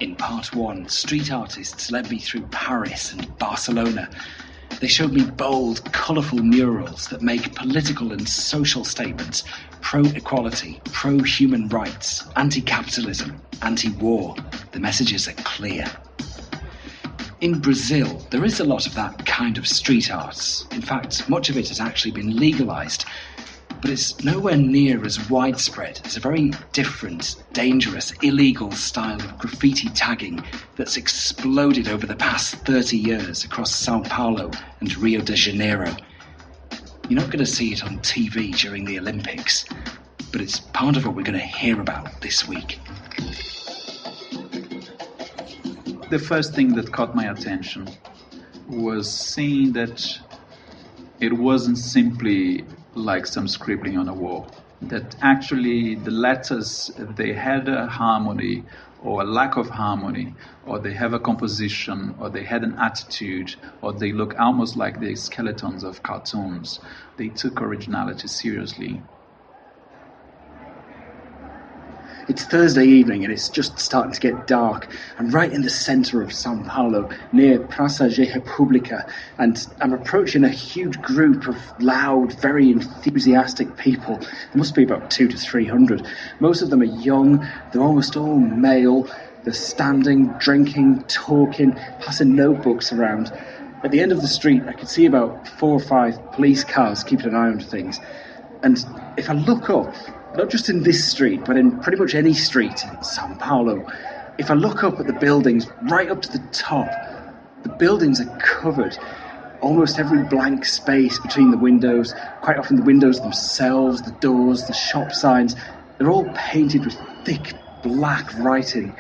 In part one, street artists led me through Paris and Barcelona. They showed me bold, colourful murals that make political and social statements pro-equality, pro-human rights, anti-capitalism, anti-war. The messages are clear. In Brazil, there is a lot of that kind of street art. In fact, much of it has actually been legalized. But it's nowhere near as widespread. It's a very different, dangerous, illegal style of graffiti tagging that's exploded over the past 30 years across Sao Paulo and Rio de Janeiro. You're not going to see it on TV during the Olympics, but it's part of what we're going to hear about this week. The first thing that caught my attention was seeing that it wasn't simply like some scribbling on a wall, that actually the letters, they had a harmony or a lack of harmony, or they have a composition, or they had an attitude, or they look almost like the skeletons of cartoons. They took originality seriously. It's Thursday evening and it's just starting to get dark. I'm right in the centre of São Paulo, near Praça da República, and I'm approaching a huge group of loud, very enthusiastic people. There must be about 200 to 300. Most of them are young, they're almost all male. They're standing, drinking, talking, passing notebooks around. At the end of the street, I could see about 4 or 5 police cars keeping an eye on things. And if I look up, not just in this street, but in pretty much any street in São Paulo, if I look up at the buildings, right up to the top, the buildings are covered. Almost every blank space between the windows, quite often the windows themselves, the doors, the shop signs, they're all painted with thick black writing.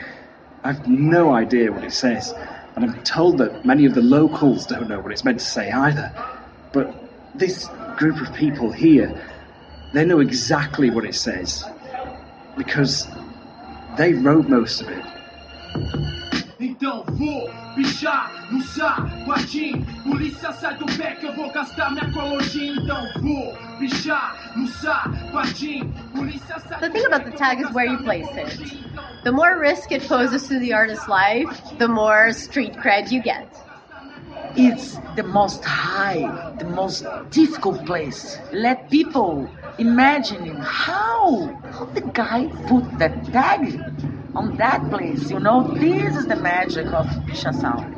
I've no idea what it says, and I'm told that many of the locals don't know what it's meant to say either. But this group of people here, they know exactly what it says, because they wrote most of it. Então vou bichar no sapatinho, polícia sai do pé que eu vou gastar minha cologinha. Então vou bichar no sapatinho, polícia sai. The thing about the tag is where you place it. The more risk it poses to the artist's life, the more street cred you get. It's the most high, the most difficult place. Let people imagine how the guy put that tag on that place. You know, this is the magic of Pichação.